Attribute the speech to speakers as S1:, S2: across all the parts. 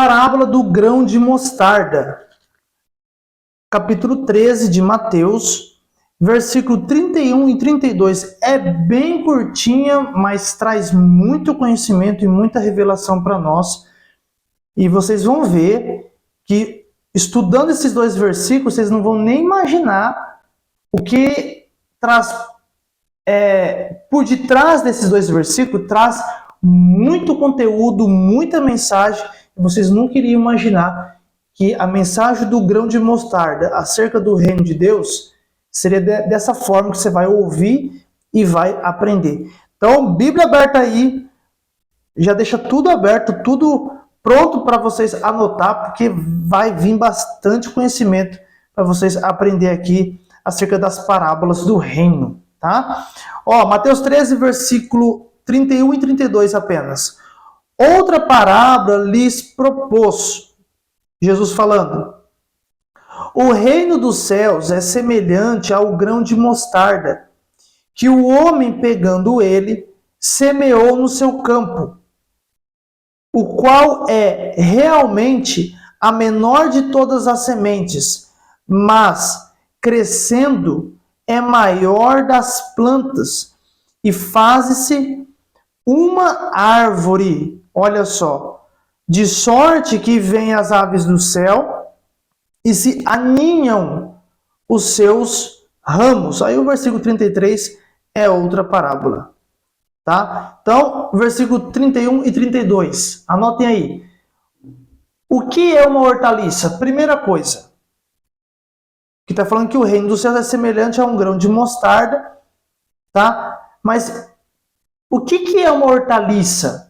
S1: Parábola do grão de mostarda. Capítulo 13 de Mateus, versículo 31 e 32. É bem curtinha, mas traz muito conhecimento e muita revelação para nós. E vocês vão ver que, estudando esses dois versículos, vocês não vão nem imaginar o que traz por detrás desses dois versículos. Traz muito conteúdo, muita mensagem. Vocês nunca iriam imaginar que a mensagem do grão de mostarda acerca do reino de Deus seria dessa forma que você vai ouvir e vai aprender. Então, Bíblia aberta aí, já deixa tudo aberto, tudo pronto para vocês anotar, porque vai vir bastante conhecimento para vocês aprender aqui acerca das parábolas do reino, tá? Mateus 13, versículo 31 e 32 apenas. Outra parábola lhes propôs, Jesus falando: o reino dos céus é semelhante ao grão de mostarda, que o homem, pegando ele, semeou no seu campo, o qual é realmente a menor de todas as sementes, mas, crescendo, é maior das plantas, e faz-se uma árvore, olha só, de sorte que vêm as aves do céu e se aninham os seus ramos. Aí o versículo 33 é outra parábola, tá? Então, versículo 31 e 32, anotem aí. O que é uma hortaliça? Primeira coisa, que está falando que o reino dos céus é semelhante a um grão de mostarda, tá? Mas o que é uma hortaliça?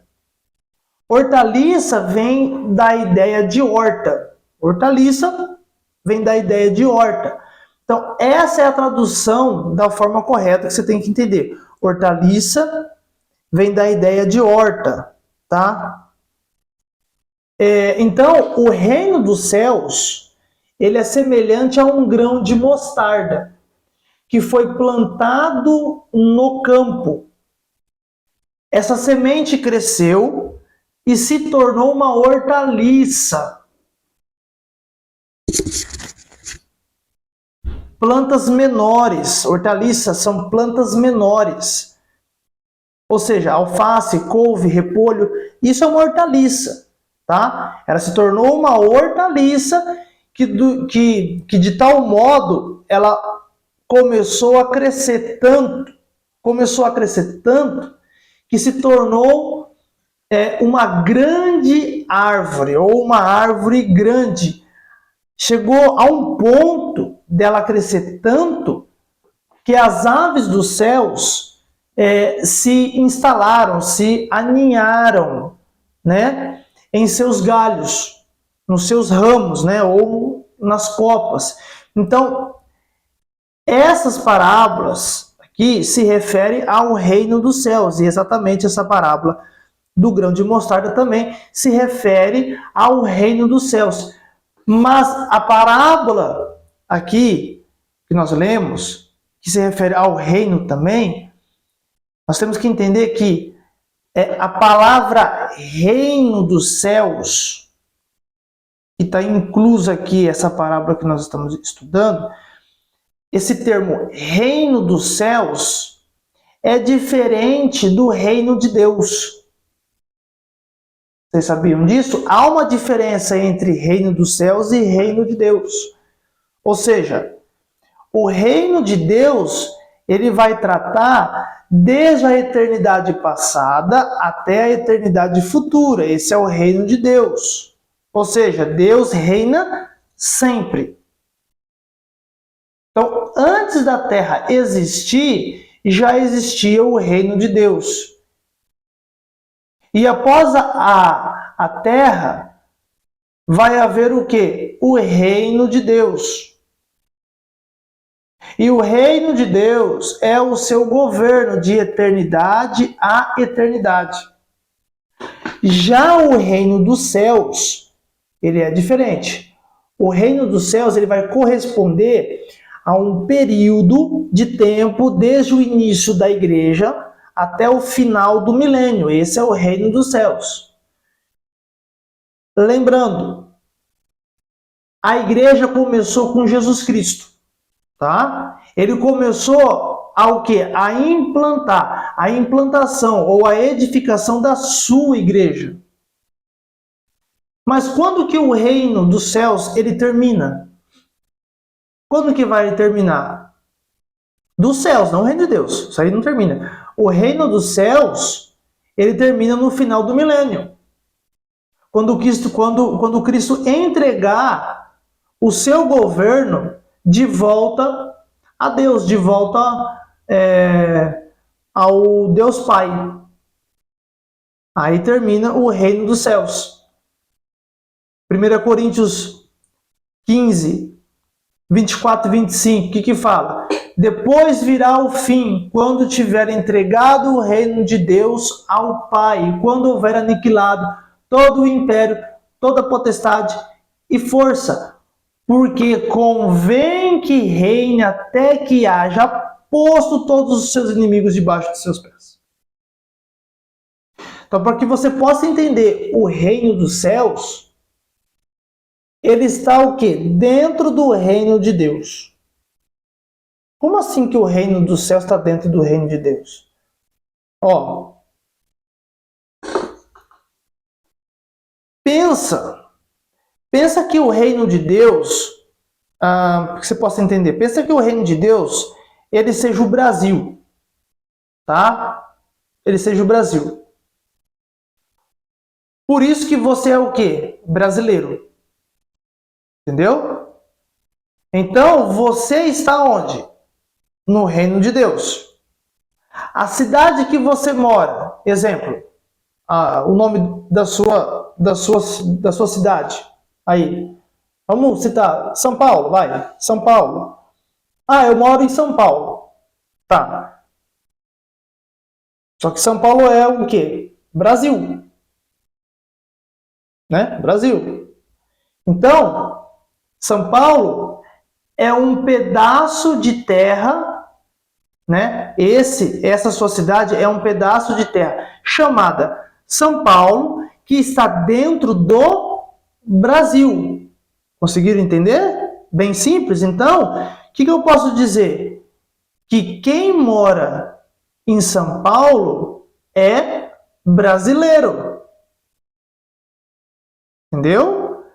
S1: Hortaliça vem da ideia de horta. Hortaliça vem da ideia de horta. Então, essa é a tradução da forma correta que você tem que entender. Hortaliça vem da ideia de horta, tá? Então, o reino dos céus, ele é semelhante a um grão de mostarda, que foi plantado no campo. Essa semente cresceu e se tornou uma hortaliça. Plantas menores, hortaliças são plantas menores. Ou seja, alface, couve, repolho, isso é uma hortaliça, tá? Ela se tornou uma hortaliça que de tal modo ela começou a crescer tanto, que se tornou uma grande árvore, ou uma árvore grande. Chegou a um ponto dela crescer tanto que as aves dos céus se instalaram, se aninharam, né, em seus galhos, nos seus ramos, né, ou nas copas. Então, essas parábolas aqui se referem ao reino dos céus, e exatamente essa parábola do grão de mostarda também se refere ao reino dos céus. Mas a parábola aqui que nós lemos, que se refere ao reino também, nós temos que entender que a palavra reino dos céus, que está inclusa aqui essa parábola que nós estamos estudando, esse termo reino dos céus é diferente do reino de Deus. Vocês sabiam disso? Há uma diferença entre reino dos céus e reino de Deus. Ou seja, o reino de Deus, ele vai tratar desde a eternidade passada até a eternidade futura. Esse é o reino de Deus. Ou seja, Deus reina sempre. Então, antes da terra existir, já existia o reino de Deus. E após a terra, vai haver o quê? O reino de Deus. E o reino de Deus é o seu governo de eternidade a eternidade. Já o reino dos céus, ele é diferente. O reino dos céus, ele vai corresponder a um período de tempo desde o início da igreja até o final do milênio. Esse é o reino dos céus. Lembrando, a igreja começou com Jesus Cristo, tá? Ele começou ao quê? A implantar, a implantação ou a edificação da sua igreja. Mas quando que o reino dos céus ele termina? Quando que vai terminar? Dos céus, não o reino de Deus. Isso aí não termina. O reino dos céus, ele termina no final do milênio. Quando Cristo entregar o seu governo de volta a Deus, de volta ao Deus Pai. Aí termina o reino dos céus. 1 Coríntios 15, 24 e 25, o que fala? Depois virá o fim, quando tiver entregado o reino de Deus ao Pai, quando houver aniquilado todo o império, toda a potestade e força, porque convém que reine até que haja posto todos os seus inimigos debaixo de seus pés. Então, para que você possa entender o reino dos céus, ele está o quê? Dentro do reino de Deus. Como assim que o reino dos céus está dentro do reino de Deus? Ó, pensa que o reino de Deus, que você possa entender, pensa que o reino de Deus, ele seja o Brasil, tá? Ele seja o Brasil. Por isso que você é o quê? Brasileiro. Entendeu? Então, você está onde? No reino de Deus. A cidade que você mora, exemplo, o nome da sua cidade. Aí, vamos citar São Paulo, vai. São Paulo. Eu moro em São Paulo. Tá. Só que São Paulo é o quê? Brasil. Né? Brasil. Então, São Paulo é um pedaço de terra, né? Essa sua cidade é um pedaço de terra chamada São Paulo, que está dentro do Brasil. Conseguiram entender? Bem simples. Então, o que eu posso dizer? Que quem mora em São Paulo é brasileiro. Entendeu?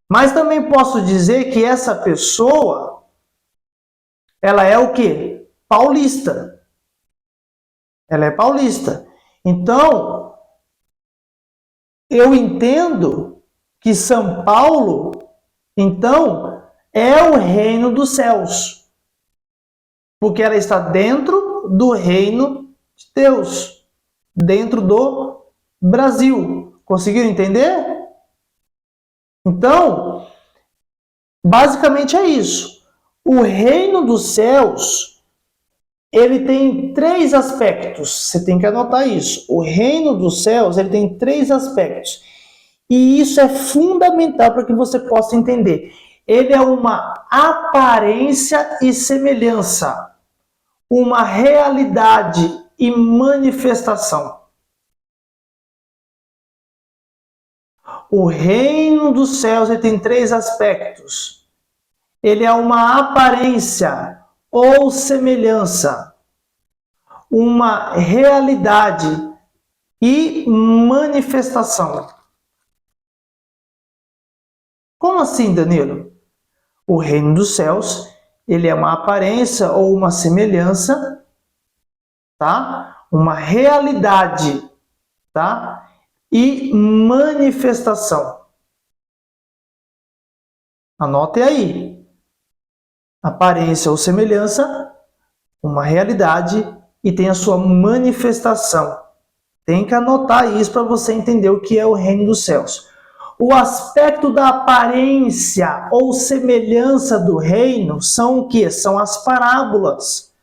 S1: Mas também posso dizer que essa pessoa, ela é o quê? Paulista. Ela é paulista. Então, eu entendo que São Paulo, então, é o reino dos céus. Porque ela está dentro do reino de Deus. Dentro do Brasil. Conseguiram entender? Então, basicamente é isso. O reino dos céus, ele tem 3 aspectos. Você tem que anotar isso. O reino dos céus, ele tem 3 aspectos. E isso é fundamental para que você possa entender. Ele é uma aparência e semelhança. Uma realidade e manifestação. O reino dos céus ele tem 3 aspectos. Ele é uma aparência ou semelhança, uma realidade e manifestação. Como assim, Danilo? O reino dos céus, ele é uma aparência ou uma semelhança, tá? Uma realidade, tá? E manifestação. Anote aí. Aparência ou semelhança, uma realidade e tem a sua manifestação. Tem que anotar isso para você entender o que é o reino dos céus. O aspecto da aparência ou semelhança do reino são o que? São as parábolas.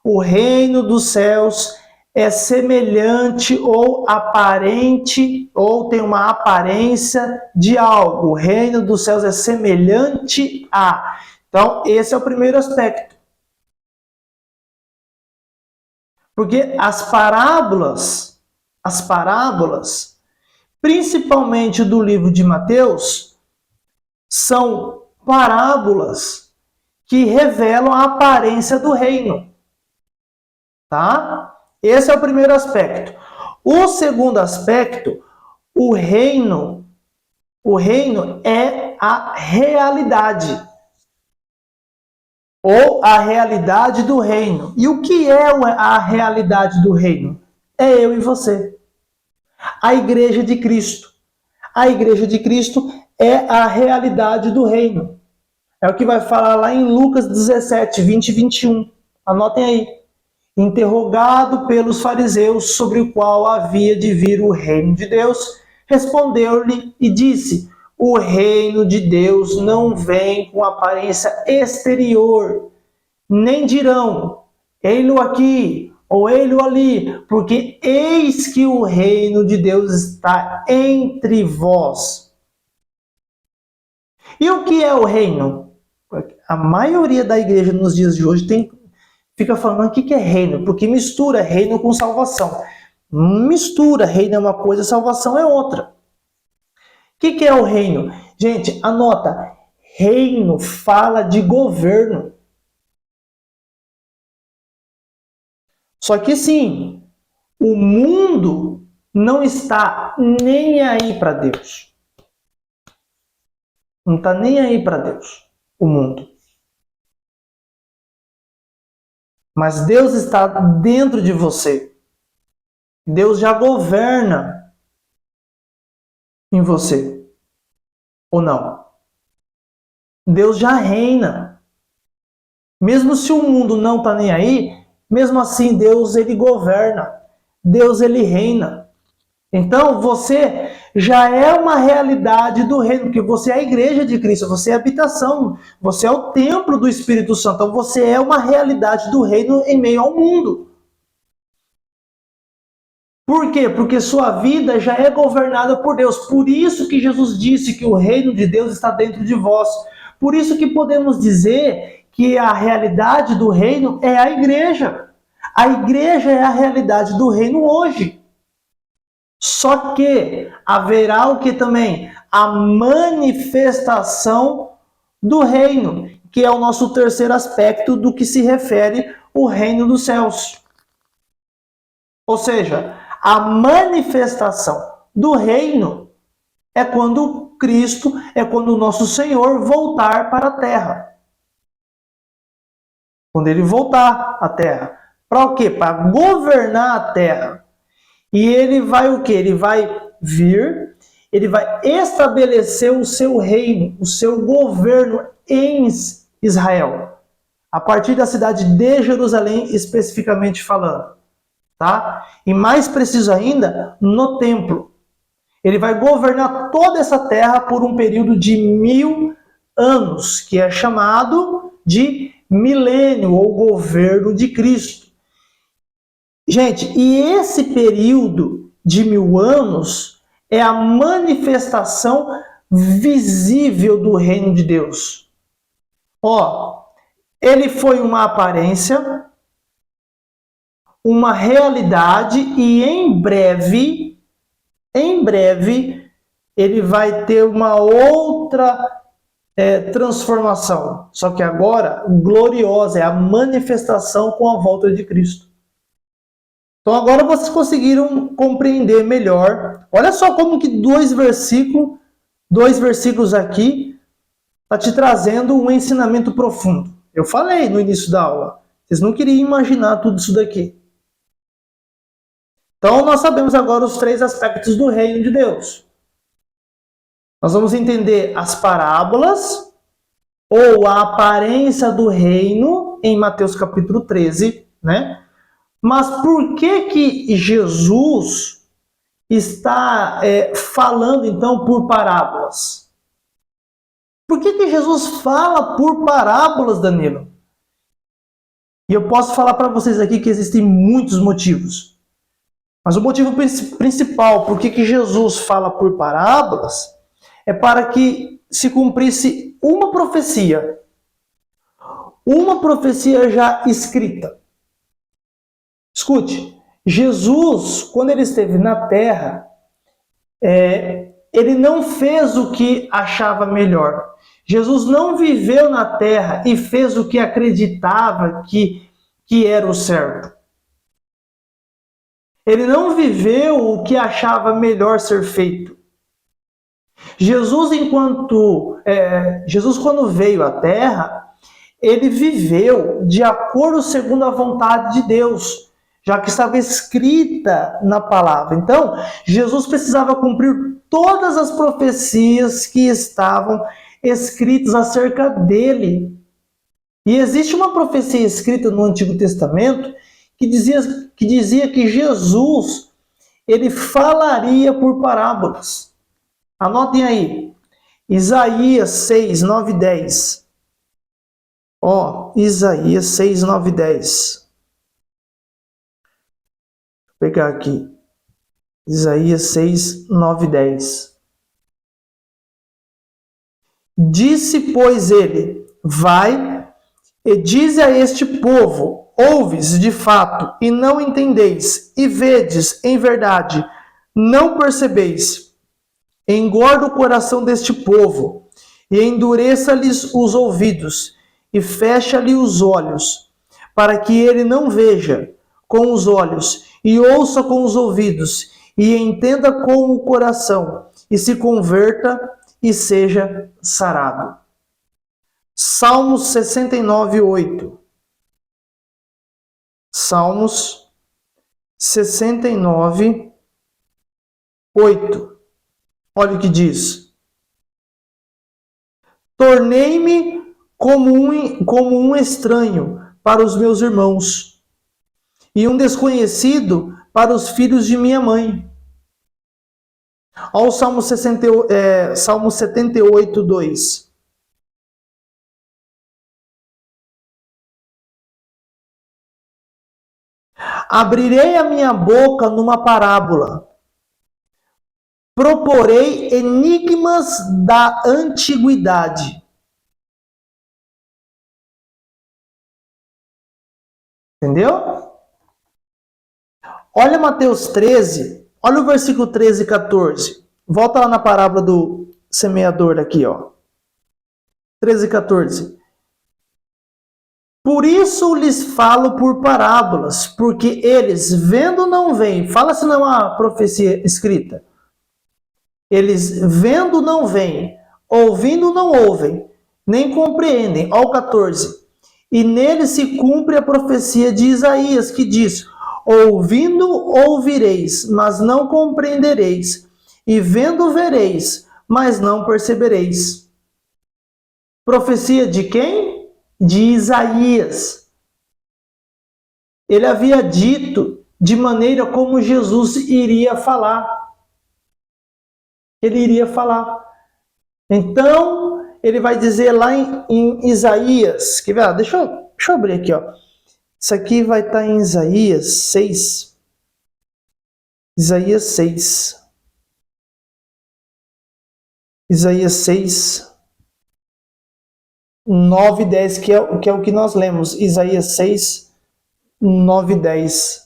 S1: O reino dos céus é semelhante ou aparente, ou tem uma aparência de algo. O reino dos céus é semelhante a. Então, esse é o primeiro aspecto. Porque as parábolas, principalmente do livro de Mateus, são parábolas que revelam a aparência do reino. Tá? Esse é o primeiro aspecto. O segundo aspecto, o reino é a realidade. Ou a realidade do reino. E o que é a realidade do reino? É eu e você. A Igreja de Cristo. A Igreja de Cristo é a realidade do reino. É o que vai falar lá em Lucas 17, 20 e 21. Anotem aí. Interrogado pelos fariseus sobre o qual havia de vir o reino de Deus, respondeu-lhe e disse: o reino de Deus não vem com aparência exterior, nem dirão, ei-lo aqui ou ei-lo ali, porque eis que o reino de Deus está entre vós. E o que é o reino? A maioria da igreja nos dias de hoje fica falando o que é reino, porque mistura reino com salvação. Mistura, reino é uma coisa, salvação é outra. O que é o reino? Gente, anota, reino fala de governo. Só que sim, o mundo não está nem aí para Deus. Não está nem aí para Deus, o mundo. Mas Deus está dentro de você. Deus já governa em você. Ou não? Deus já reina. Mesmo se o mundo não está nem aí, mesmo assim Deus ele governa. Deus ele reina. Então você já é uma realidade do reino, porque você é a igreja de Cristo, você é a habitação, você é o templo do Espírito Santo, então você é uma realidade do reino em meio ao mundo. Por quê? Porque sua vida já é governada por Deus. Por isso que Jesus disse que o reino de Deus está dentro de vós. Por isso que podemos dizer que a realidade do reino é a igreja. A igreja é a realidade do reino hoje. Só que haverá o que também? A manifestação do reino, que é o nosso terceiro aspecto do que se refere o reino dos céus. Ou seja, a manifestação do reino é quando Cristo, é quando o nosso Senhor voltar para a terra. Quando ele voltar à terra. Para o quê? Para governar a terra. E ele vai o quê? Ele vai vir, ele vai estabelecer o seu reino, o seu governo em Israel. A partir da cidade de Jerusalém, especificamente falando. Tá? E mais preciso ainda, no templo. Ele vai governar toda essa terra por um período de 1000 anos, que é chamado de milênio, ou governo de Cristo. Gente, e esse período de 1000 anos é a manifestação visível do reino de Deus. Ó, ele foi uma aparência, uma realidade, e em breve, ele vai ter uma outra transformação. Só que agora, gloriosa, é a manifestação com a volta de Cristo. Então agora vocês conseguiram compreender melhor. Olha só como que dois versículos aqui, está te trazendo um ensinamento profundo. Eu falei no início da aula. Vocês não queriam imaginar tudo isso daqui. Então nós sabemos agora os 3 aspectos do reino de Deus. Nós vamos entender as parábolas, ou a aparência do reino, em Mateus capítulo 13, né? Mas por que Jesus está falando, então, por parábolas? Por que Jesus fala por parábolas, Danilo? E eu posso falar para vocês aqui que existem muitos motivos. Mas o motivo principal por que Jesus fala por parábolas é para que se cumprisse uma profecia já escrita. Escute, Jesus, quando ele esteve na terra, ele não fez o que achava melhor. Jesus não viveu na terra e fez o que acreditava que era o certo. Ele não viveu o que achava melhor ser feito. Jesus, quando veio à terra, ele viveu de acordo segundo a vontade de Deus, já que estava escrita na palavra. Então, Jesus precisava cumprir todas as profecias que estavam escritas acerca dele. E existe uma profecia escrita no Antigo Testamento que dizia que Jesus ele falaria por parábolas. Anotem aí, Isaías 6, 9 e 10. Isaías 6, 9 e 10. Vou pegar aqui. Isaías 6, 9 e 10. Disse, pois, ele: vai e dize a este povo: ouves de fato e não entendeis, e vedes em verdade, não percebeis. Engorda o coração deste povo, e endureça-lhes os ouvidos, e fecha-lhe os olhos, para que ele não veja com os olhos, e ouça com os ouvidos, e entenda com o coração, e se converta e seja sarado. Salmos 69, 8. Salmos 69, 8. Olha o que diz. Tornei-me como um estranho para os meus irmãos, e um desconhecido para os filhos de minha mãe. Olha o Salmo 78, 2. Abrirei a minha boca numa parábola. Proporei enigmas da antiguidade. Entendeu? Olha Mateus 13, olha o versículo 13 e 14. Volta lá na parábola do semeador aqui, 13 e 14. Por isso lhes falo por parábolas, porque eles vendo não veem. Fala se não é uma profecia escrita. Eles vendo não veem, ouvindo não ouvem, nem compreendem. Olha o 14. E nele se cumpre a profecia de Isaías, que diz: ouvindo ouvireis, mas não compreendereis, e vendo vereis, mas não percebereis. Profecia de quem? De Isaías. Ele havia dito de maneira como Jesus iria falar. Ele iria falar. Então, ele vai dizer lá em Isaías, quer ver? Deixa eu abrir aqui, Isso aqui vai estar em Isaías 6. Isaías 6. Isaías 6, 9 e 10, que é o que nós lemos. Isaías 6, 9 e 10.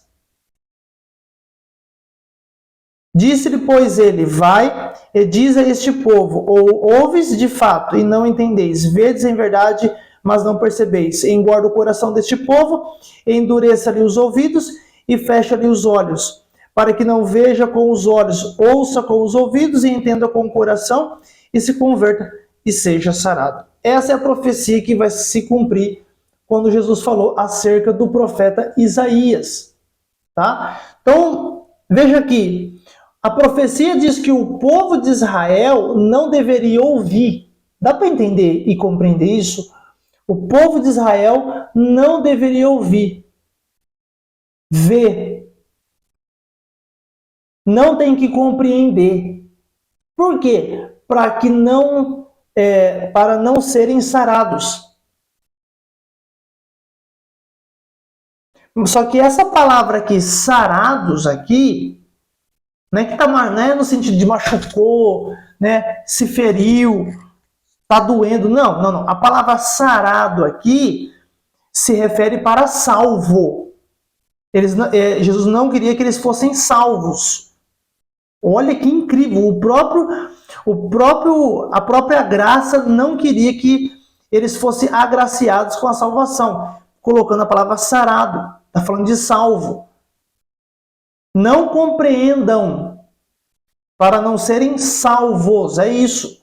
S1: Disse-lhe, pois, ele: vai e diz a este povo: ouves de fato e não entendeis, vedes em verdade, mas não percebeis. Engorda o coração deste povo, endureça-lhe os ouvidos e fecha-lhe os olhos, para que não veja com os olhos, ouça com os ouvidos e entenda com o coração e se converta e seja sarado. Essa é a profecia que vai se cumprir quando Jesus falou acerca do profeta Isaías. Tá? Então, veja aqui. A profecia diz que o povo de Israel não deveria ouvir. Dá para entender e compreender isso? O povo de Israel não deveria ouvir, ver. Não tem que compreender. Por quê? Para não serem sarados. Só que essa palavra aqui, sarados aqui, não é que tá, né, no sentido de machucou, né, se feriu, tá doendo. Não. A palavra sarado aqui se refere para salvo. Jesus não queria que eles fossem salvos. Olha que incrível, a própria graça não queria que eles fossem agraciados com a salvação, colocando a palavra sarado, está falando de salvo. Não compreendam para não serem salvos, é isso.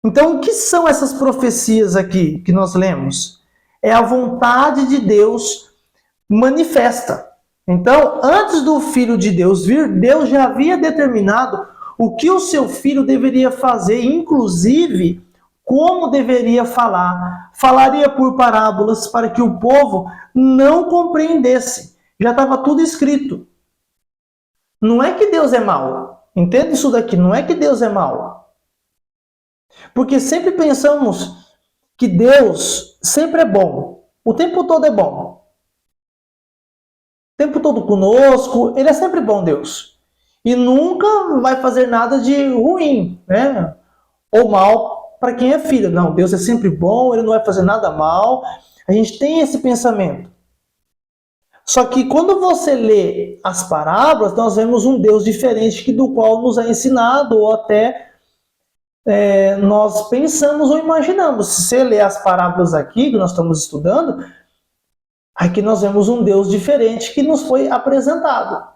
S1: Então, o que são essas profecias aqui que nós lemos? É a vontade de Deus manifesta. Então, antes do Filho de Deus vir, Deus já havia determinado o que o seu Filho deveria fazer, inclusive como deveria falar. Falaria por parábolas para que o povo não compreendesse. Já estava tudo escrito. Não é que Deus é mau. Entenda isso daqui, não é que Deus é mau. Porque sempre pensamos que Deus sempre é bom. O tempo todo é bom. O tempo todo conosco, Ele é sempre bom, Deus. E nunca vai fazer nada de ruim, né? Ou mal para quem é filho. Não, Deus é sempre bom, Ele não vai fazer nada mal. A gente tem esse pensamento. Só que quando você lê as parábolas, nós vemos um Deus diferente do qual nos é ensinado, ou até nós pensamos ou imaginamos. Se você lê as parábolas aqui, que nós estamos estudando, aqui nós vemos um Deus diferente que nos foi apresentado.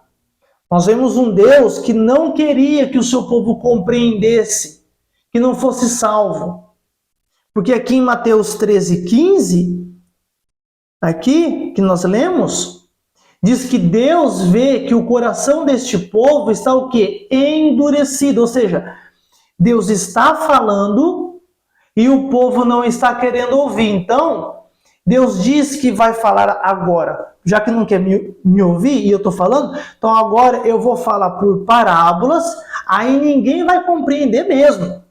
S1: Nós vemos um Deus que não queria que o seu povo compreendesse, que não fosse salvo. Porque aqui em Mateus 13:15, aqui que nós lemos, diz que Deus vê que o coração deste povo está o quê? Endurecido, ou seja, Deus está falando e o povo não está querendo ouvir. Então, Deus diz que vai falar agora. Já que não quer me ouvir e eu estou falando, então agora eu vou falar por parábolas, aí ninguém vai compreender mesmo.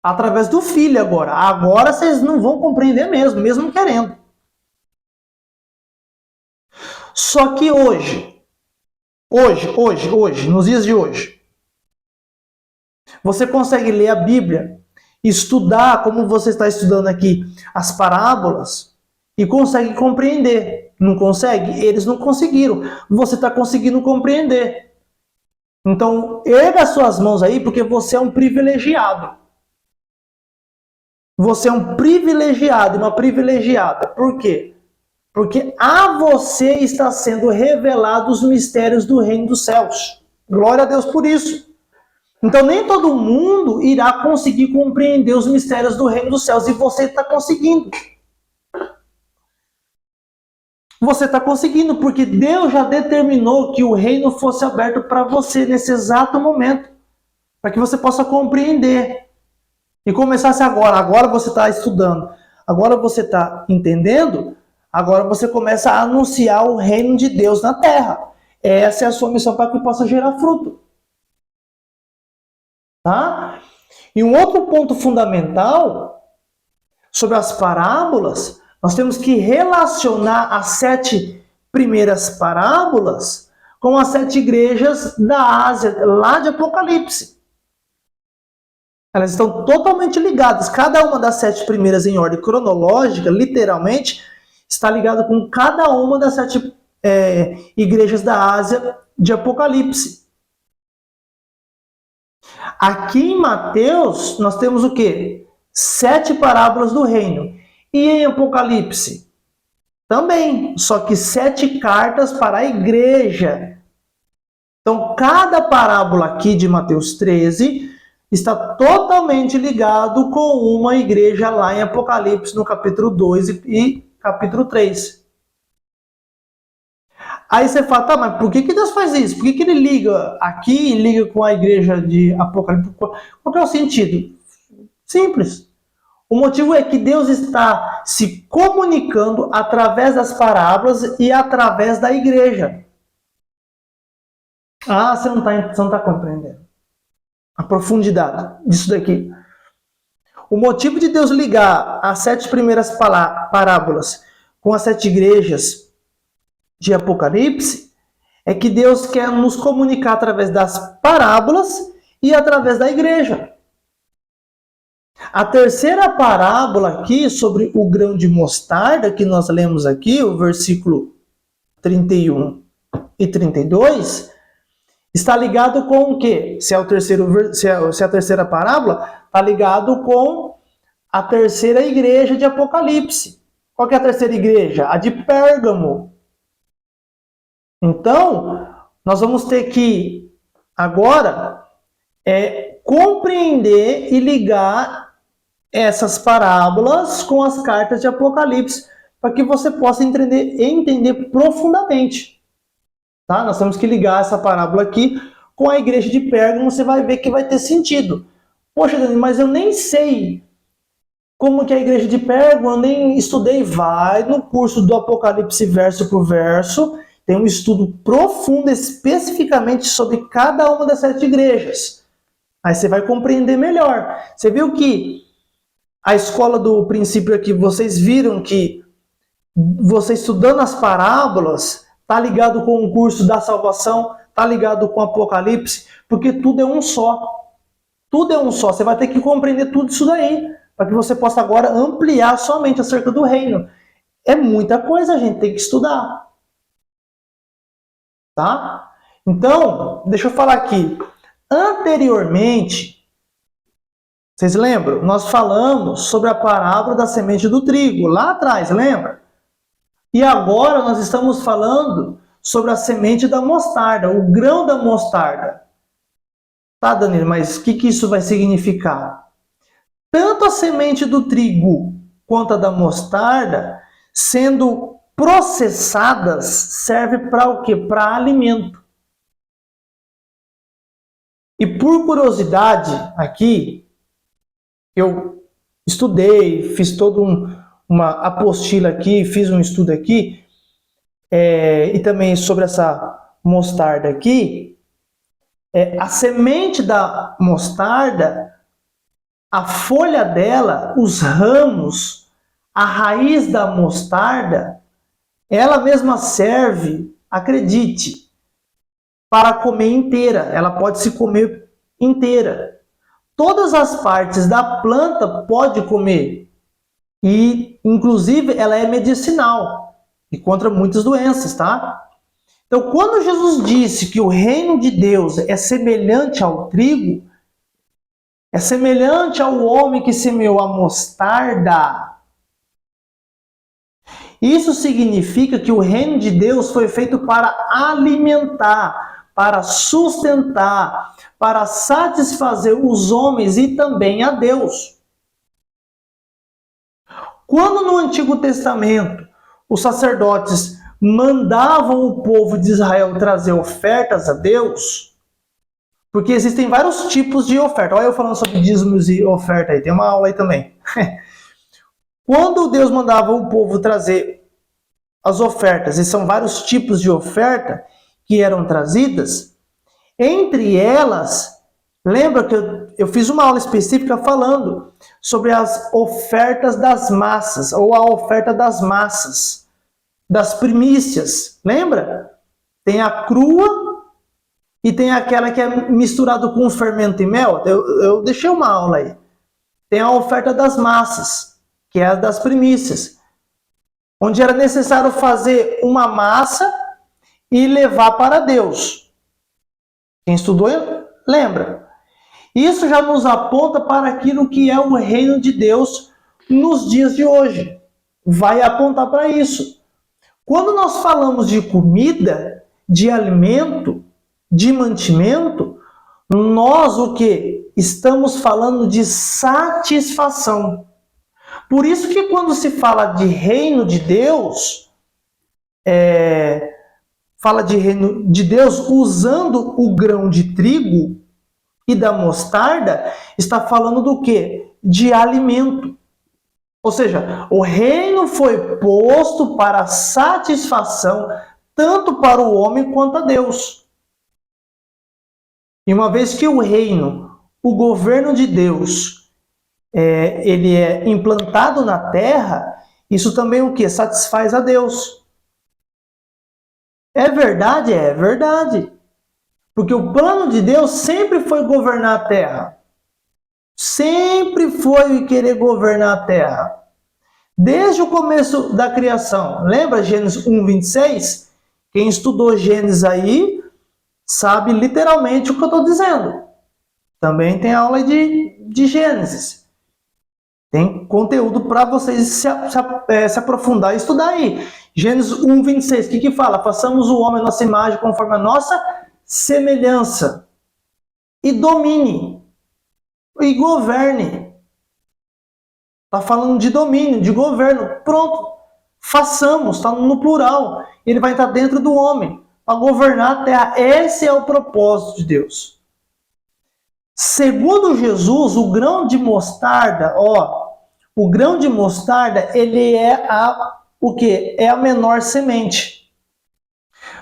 S1: Através do Filho agora. Agora vocês não vão compreender mesmo querendo. Só que hoje, nos dias de hoje, você consegue ler a Bíblia, estudar, como você está estudando aqui, as parábolas, e consegue compreender. Não consegue? Eles não conseguiram. Você está conseguindo compreender. Então, erga as suas mãos aí, porque você é um privilegiado. Você é um privilegiado, uma privilegiada. Por quê? Porque a você está sendo revelado os mistérios do reino dos céus. Glória a Deus por isso. Então nem todo mundo irá conseguir compreender os mistérios do reino dos céus. E você está conseguindo. Você está conseguindo, porque Deus já determinou que o reino fosse aberto para você nesse exato momento. Para que você possa compreender. E começasse agora. Agora você está estudando. Agora você está entendendo. Agora você começa a anunciar o reino de Deus na terra. Essa é a sua missão para que possa gerar fruto. Tá? E um outro ponto fundamental sobre as parábolas, nós temos que relacionar as 7 primeiras parábolas com as 7 igrejas da Ásia, lá de Apocalipse. Elas estão totalmente ligadas. Cada uma das 7 primeiras em ordem cronológica, literalmente, está ligada com cada uma das 7 igrejas da Ásia de Apocalipse. Aqui em Mateus, nós temos o quê? 7 parábolas do reino. E em Apocalipse? Também, só que 7 cartas para a igreja. Então, cada parábola aqui de Mateus 13 está totalmente ligado com uma igreja lá em Apocalipse, no capítulo 2 e capítulo 3. Aí você fala, tá, mas por que Deus faz isso? Por que ele liga aqui e liga com a igreja de Apocalipse? Qual que é o sentido? Simples. O motivo é que Deus está se comunicando através das parábolas e através da igreja. Ah, você não está compreendendo a profundidade disso daqui. O motivo de Deus ligar as 7 primeiras parábolas com as 7 igrejas de Apocalipse é que Deus quer nos comunicar através das parábolas e através da igreja. A terceira parábola aqui sobre o grão de mostarda, que nós lemos aqui, o versículo 31 e 32, Está ligado com o quê? Se é a terceira parábola, está ligado com a terceira igreja de Apocalipse. Qual que é a terceira igreja? A de Pérgamo. Então, nós vamos ter que agora compreender e ligar essas parábolas com as cartas de Apocalipse, para que você possa entender profundamente. Tá? Nós temos que ligar essa parábola aqui com a igreja de Pérgamo, você vai ver que vai ter sentido. Poxa, Dani, mas eu nem sei como que é a igreja de Pérgamo, eu nem estudei. Vai no curso do Apocalipse verso por verso, tem um estudo profundo especificamente sobre cada uma das 7 igrejas. Aí você vai compreender melhor. Você viu que a escola do princípio aqui, vocês viram que você estudando as parábolas, está ligado com o curso da salvação, está ligado com o Apocalipse, porque tudo é um só. Tudo é um só. Você vai ter que compreender tudo isso daí, para que você possa agora ampliar sua mente acerca do reino. É muita coisa, a gente tem que estudar. Tá? Então, deixa eu falar aqui. Anteriormente, vocês lembram? Nós falamos sobre a parábola da semente do trigo, lá atrás, lembra? E agora nós estamos falando sobre a semente da mostarda, o grão da mostarda. Tá, Danilo, mas o que isso vai significar? Tanto a semente do trigo quanto a da mostarda, sendo processadas, serve para o quê? Para alimento. E por curiosidade, aqui, eu estudei, fiz toda uma apostila aqui, fiz um estudo aqui, e também sobre essa mostarda aqui. A semente da mostarda, a folha dela, os ramos, a raiz da mostarda, ela mesma serve, acredite, para comer inteira. Ela pode se comer inteira. Todas as partes da planta pode comer. E, inclusive, ela é medicinal e contra muitas doenças, tá? Então, quando Jesus disse que o reino de Deus é semelhante ao trigo, é semelhante ao homem que semeou a mostarda, isso significa que o reino de Deus foi feito para alimentar, para sustentar, para satisfazer os homens e também a Deus. Quando no Antigo Testamento os sacerdotes mandavam o povo de Israel trazer ofertas a Deus, porque existem vários tipos de oferta. Olha eu falando sobre dízimos e oferta aí, tem uma aula aí também. Quando Deus mandava o povo trazer as ofertas, e são vários tipos de oferta que eram trazidas, entre elas, lembra que eu fiz uma aula específica falando sobre as ofertas das massas, ou a oferta das massas, das primícias, lembra? Tem a crua e tem aquela que é misturada com fermento e mel. Eu deixei uma aula aí. Tem a oferta das massas, que é a das primícias, onde era necessário fazer uma massa e levar para Deus. Quem estudou, lembra. Isso já nos aponta para aquilo que é o reino de Deus nos dias de hoje. Vai apontar para isso. Quando nós falamos de comida, de alimento, de mantimento, nós o que? Estamos falando de satisfação. Por isso que quando se fala de reino de Deus, fala de reino de Deus usando o grão de trigo e da mostarda, está falando do quê? De alimento. Ou seja, o reino foi posto para satisfação tanto para o homem quanto a Deus. E uma vez que o reino, o governo de Deus, ele é implantado na terra, isso também o que? Satisfaz a Deus. É verdade? É verdade. Porque o plano de Deus sempre foi governar a terra. Sempre foi querer governar a terra. Desde o começo da criação. Lembra Gênesis 1:26? Quem estudou Gênesis aí sabe literalmente o que eu estou dizendo. Também tem aula de Gênesis. Tem conteúdo para vocês se aprofundar e estudar aí. Gênesis 1, 26, o que fala? Façamos o homem a nossa imagem conforme a nossa semelhança. E domine. E governe. Está falando de domínio, de governo. Pronto. Façamos, está no plural. Ele vai estar dentro do homem para governar a terra. Esse é o propósito de Deus. Segundo Jesus, o grão de mostarda, o grão de mostarda, ele é o quê? É a menor semente.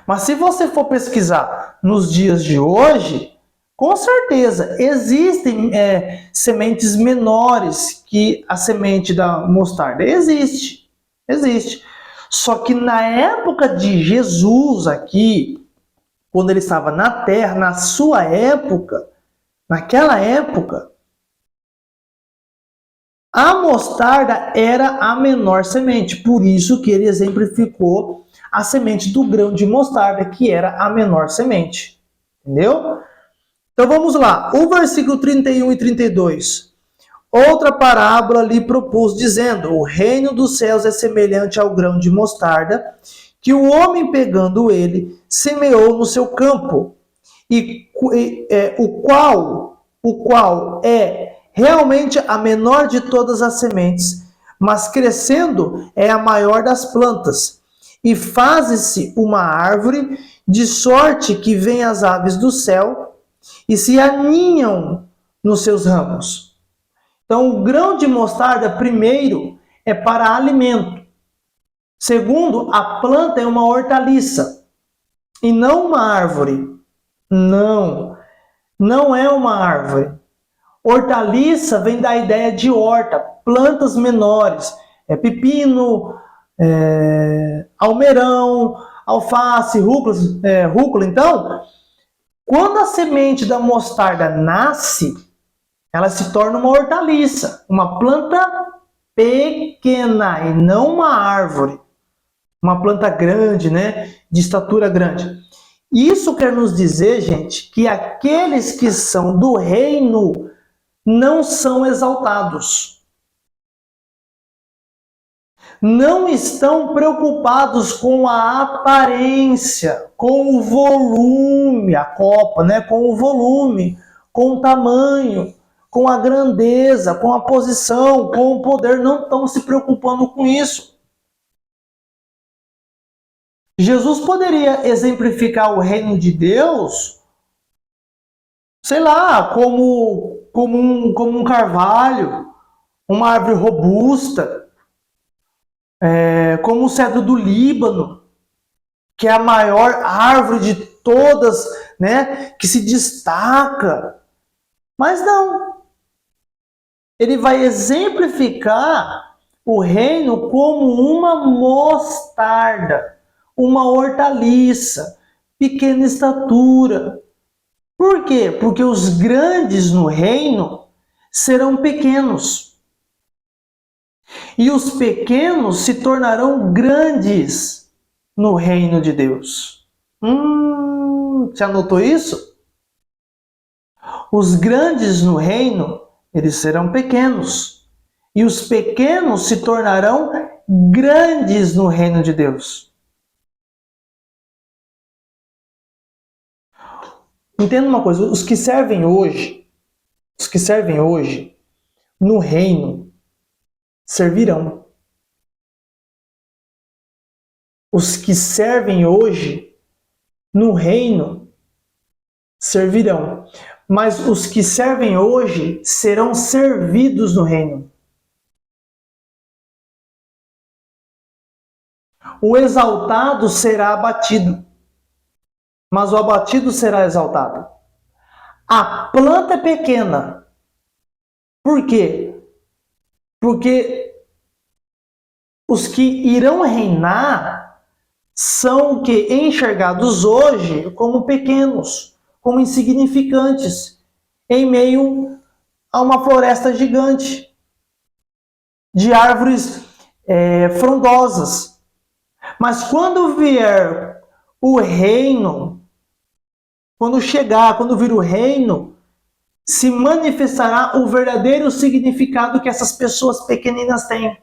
S1: Mas se você for pesquisar nos dias de hoje, com certeza existem sementes menores que a semente da mostarda. Existe. Só que na época de Jesus aqui, quando ele estava na terra, na sua época, naquela época, a mostarda era a menor semente. Por isso que ele exemplificou a semente do grão de mostarda, que era a menor semente. Entendeu? Então vamos lá. O versículo 31 e 32. Outra parábola lhe propôs, dizendo: o reino dos céus é semelhante ao grão de mostarda, que o homem, pegando ele, semeou no seu campo, o qual é realmente a menor de todas as sementes, mas crescendo é a maior das plantas, e faz-se uma árvore, de sorte que vêm as aves do céu e se aninham nos seus ramos. Então, o grão de mostarda, primeiro, é para alimento. Segundo, a planta é uma hortaliça e não uma árvore. Não é uma árvore. Hortaliça vem da ideia de horta, plantas menores. Pepino, almeirão, alface, rúcula. Então, quando a semente da mostarda nasce, ela se torna uma hortaliça, uma planta pequena e não uma árvore. Uma planta grande, de estatura grande. Isso quer nos dizer, gente, que aqueles que são do reino não são exaltados. Não estão preocupados com a aparência, com o volume, a copa, com o volume, com o tamanho, com a grandeza, com a posição, com o poder. Não estão se preocupando com isso. Jesus poderia exemplificar o reino de Deus, sei lá, como um carvalho, uma árvore robusta, como o cedro do Líbano, que é a maior árvore de todas, que se destaca. Mas não. Ele vai exemplificar o reino como uma mostarda, uma hortaliça, pequena estatura. Por quê? Porque os grandes no reino serão pequenos. E os pequenos se tornarão grandes no reino de Deus. Já notou isso? Os grandes no reino, eles serão pequenos. E os pequenos se tornarão grandes no reino de Deus. Entenda uma coisa, os que servem hoje no reino servirão. Os que servem hoje no reino servirão. Mas os que servem hoje serão servidos no reino. O exaltado será abatido, mas o abatido será exaltado. A planta é pequena. Por quê? Porque os que irão reinar são que enxergados hoje como pequenos, como insignificantes, em meio a uma floresta gigante de árvores frondosas. Mas quando vier o reino quando chegar, quando vir o reino, se manifestará o verdadeiro significado que essas pessoas pequeninas têm.